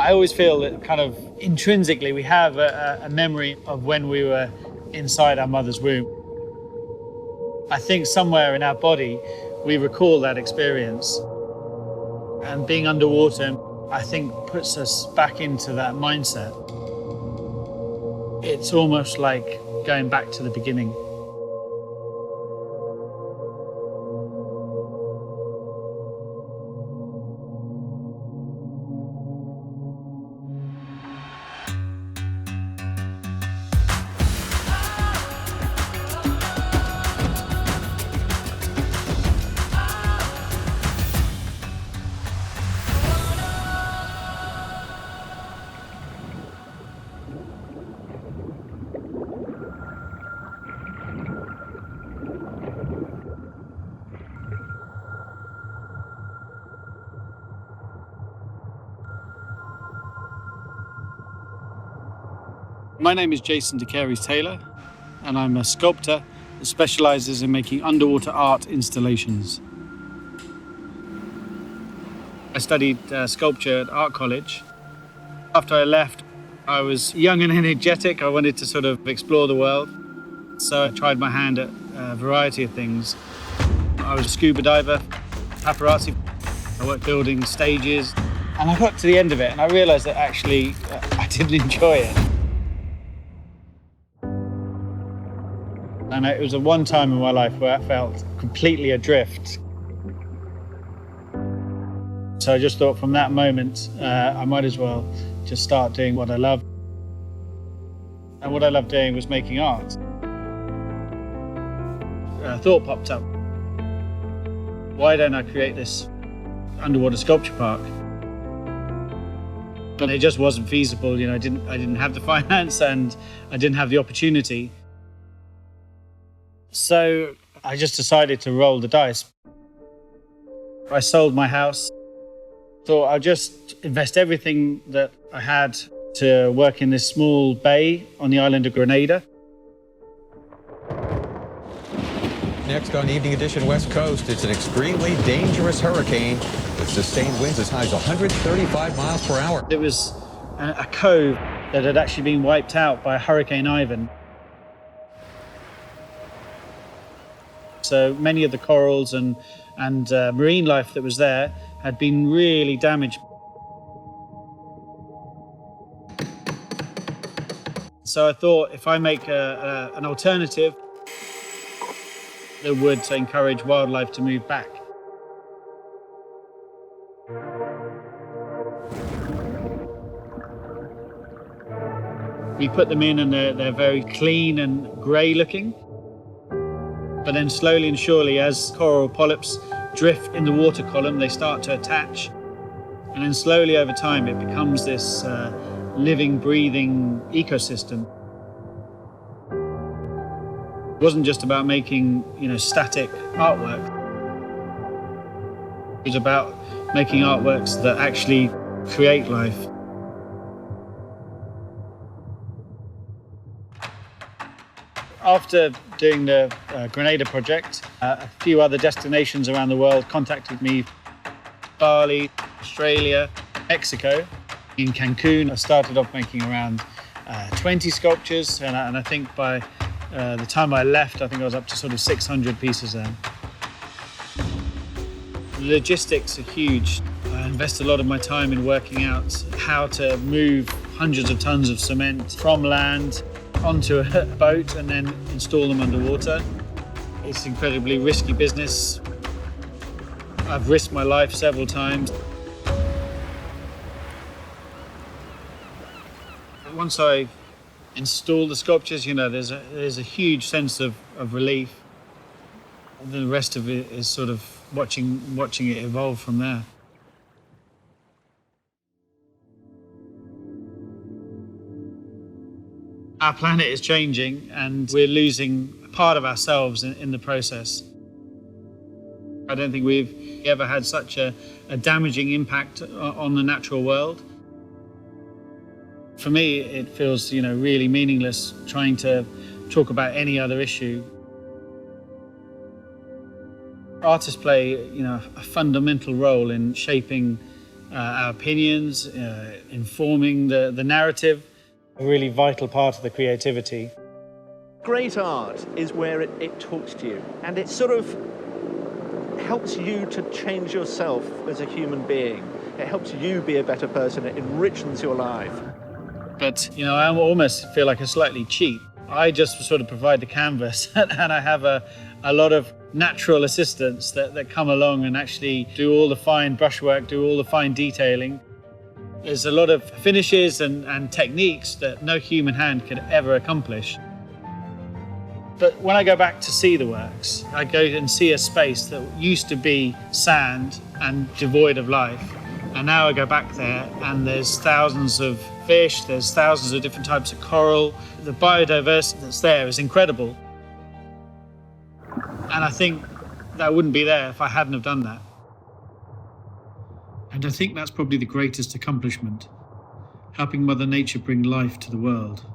I always feel that kind of intrinsically we have a memory of when we were inside our mother's womb. I think somewhere in our body we recall that experience. And being underwater, I think, puts us back into that mindset. It's almost like going back to the beginning. My name is Jason deCaires Taylor, and I'm a sculptor that specialises in making underwater art installations. I studied sculpture at art college. After I left, I was young and energetic. I wanted to sort of explore the world. So I tried my hand at a variety of things. I was a scuba diver, paparazzi. I worked building stages. And I got to the end of it and I realised that actually I didn't enjoy it. And it was the one time in my life where I felt completely adrift. So I just thought from that moment, I might as well just start doing what I love. And what I loved doing was making art. A thought popped up. Why don't I create this underwater sculpture park? But it just wasn't feasible. I didn't have the finance and I didn't have the opportunity. So I just decided to roll the dice. I sold my house. Thought I'll just invest everything that I had to work in this small bay on the island of Grenada. Next on Evening Edition West Coast, it's an extremely dangerous hurricane with sustained winds as high as 135 miles per hour. It was a cove that had actually been wiped out by Hurricane Ivan. So many of the corals and marine life that was there had been really damaged. So I thought if I make an alternative that would encourage wildlife to move back. We put them in and they're very clean and grey looking. But then slowly and surely, as coral polyps drift in the water column, they start to attach. And then slowly over time, it becomes this living, breathing ecosystem. It wasn't just about making, static artwork. It was about making artworks that actually create life. After doing the Grenada project, a few other destinations around the world contacted me. Bali, Australia, Mexico. In Cancun, I started off making around 20 sculptures, and I think by the time I left, I think I was up to sort of 600 pieces there. The logistics are huge. I invest a lot of my time in working out how to move hundreds of tons of cement from land onto a boat and then install them underwater. It's an incredibly risky business. I've risked my life several times. Once I install the sculptures, there's a huge sense of relief. The rest of it is sort of watching it evolve from there. Our planet is changing and we're losing part of ourselves in the process. I don't think we've ever had such a damaging impact on the natural world. For me, it feels, really meaningless trying to talk about any other issue. Artists play, a fundamental role in shaping our opinions, informing the narrative, a really vital part of the creativity. Great art is where it talks to you, and it sort of helps you to change yourself as a human being. It helps you be a better person. It enriches your life. But, I almost feel like I slightly cheat. I just sort of provide the canvas and I have a lot of natural assistants that come along and actually do all the fine brushwork, do all the fine detailing. There's a lot of finishes and techniques that no human hand could ever accomplish. But when I go back to see the works, I go and see a space that used to be sand and devoid of life. And now I go back there and there's thousands of fish, there's thousands of different types of coral. The biodiversity that's there is incredible. And I think that wouldn't be there if I hadn't have done that. And I think that's probably the greatest accomplishment, helping Mother Nature bring life to the world.